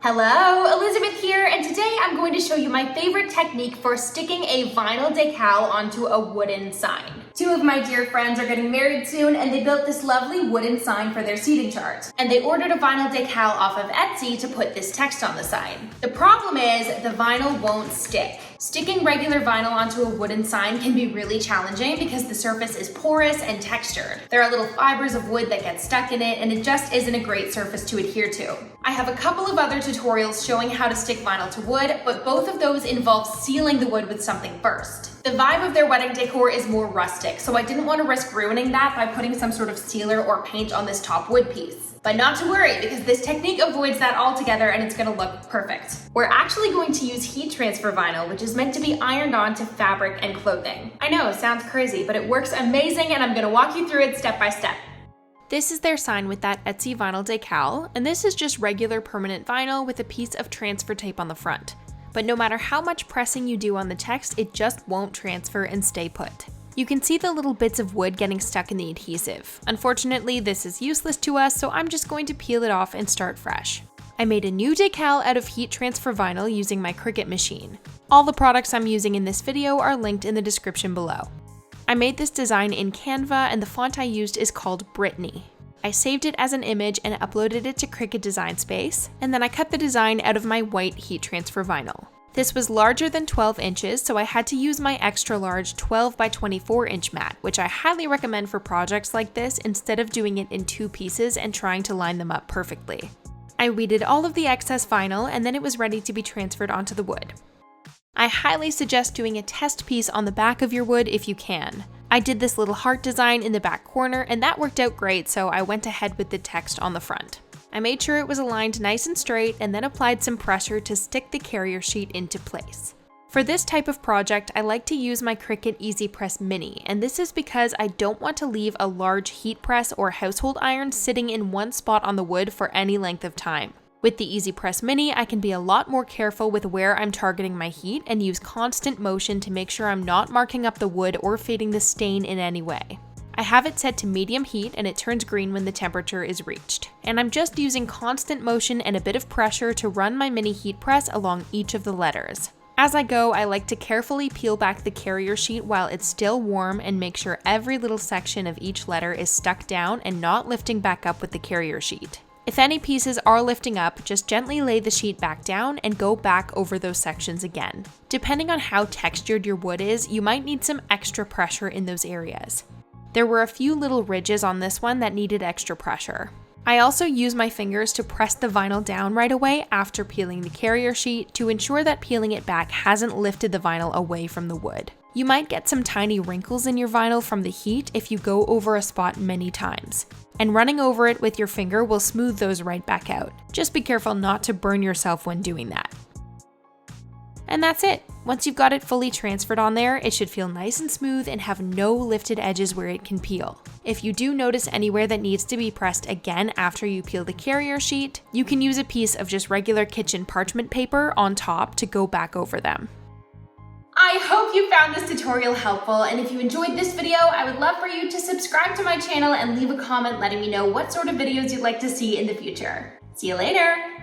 Hello, Elizabeth here, and today I'm going to show you my favorite technique for sticking a vinyl decal onto a wooden sign. Two of my dear friends are getting married soon, and they built this lovely wooden sign for their seating chart. And they ordered a vinyl decal off of Etsy to put this text on the sign. The problem is the vinyl won't stick. Sticking regular vinyl onto a wooden sign can be really challenging because the surface is porous and textured. There are little fibers of wood that get stuck in it, and it just isn't a great surface to adhere to. I have a couple of other tutorials showing how to stick vinyl to wood, but both of those involve sealing the wood with something first. The vibe of their wedding decor is more rustic, so I didn't want to risk ruining that by putting some sort of sealer or paint on this top wood piece. But not to worry, because this technique avoids that altogether and it's gonna look perfect. We're actually going to use heat transfer vinyl, which is meant to be ironed on to fabric and clothing. I know, sounds crazy, but it works amazing, and I'm gonna walk you through it step by step. This is their sign with that Etsy vinyl decal, and this is just regular permanent vinyl with a piece of transfer tape on the front. But no matter how much pressing you do on the text, it just won't transfer and stay put. You can see the little bits of wood getting stuck in the adhesive. Unfortunately, this is useless to us, so I'm just going to peel it off and start fresh. I made a new decal out of heat transfer vinyl using my Cricut machine. All the products I'm using in this video are linked in the description below. I made this design in Canva, and the font I used is called Brittany. I saved it as an image and uploaded it to Cricut Design Space, and then I cut the design out of my white heat transfer vinyl. This was larger than 12 inches, so I had to use my extra large 12 by 24 inch mat, which I highly recommend for projects like this instead of doing it in two pieces and trying to line them up perfectly. I weeded all of the excess vinyl, and then it was ready to be transferred onto the wood. I highly suggest doing a test piece on the back of your wood if you can. I did this little heart design in the back corner, and that worked out great, so I went ahead with the text on the front. I made sure it was aligned nice and straight, and then applied some pressure to stick the carrier sheet into place. For this type of project, I like to use my Cricut EasyPress Mini, and this is because I don't want to leave a large heat press or household iron sitting in one spot on the wood for any length of time. With the EasyPress Mini, I can be a lot more careful with where I'm targeting my heat and use constant motion to make sure I'm not marking up the wood or fading the stain in any way. I have it set to medium heat, and it turns green when the temperature is reached. And I'm just using constant motion and a bit of pressure to run my mini heat press along each of the letters. As I go, I like to carefully peel back the carrier sheet while it's still warm and make sure every little section of each letter is stuck down and not lifting back up with the carrier sheet. If any pieces are lifting up, just gently lay the sheet back down and go back over those sections again. Depending on how textured your wood is, you might need some extra pressure in those areas. There were a few little ridges on this one that needed extra pressure. I also use my fingers to press the vinyl down right away after peeling the carrier sheet to ensure that peeling it back hasn't lifted the vinyl away from the wood. You might get some tiny wrinkles in your vinyl from the heat if you go over a spot many times. And running over it with your finger will smooth those right back out. Just be careful not to burn yourself when doing that. And that's it. Once you've got it fully transferred on there, it should feel nice and smooth and have no lifted edges where it can peel. If you do notice anywhere that needs to be pressed again after you peel the carrier sheet, you can use a piece of just regular kitchen parchment paper on top to go back over them. I hope you found this tutorial helpful, and if you enjoyed this video, I would love for you to subscribe to my channel and leave a comment letting me know what sort of videos you'd like to see in the future. See you later!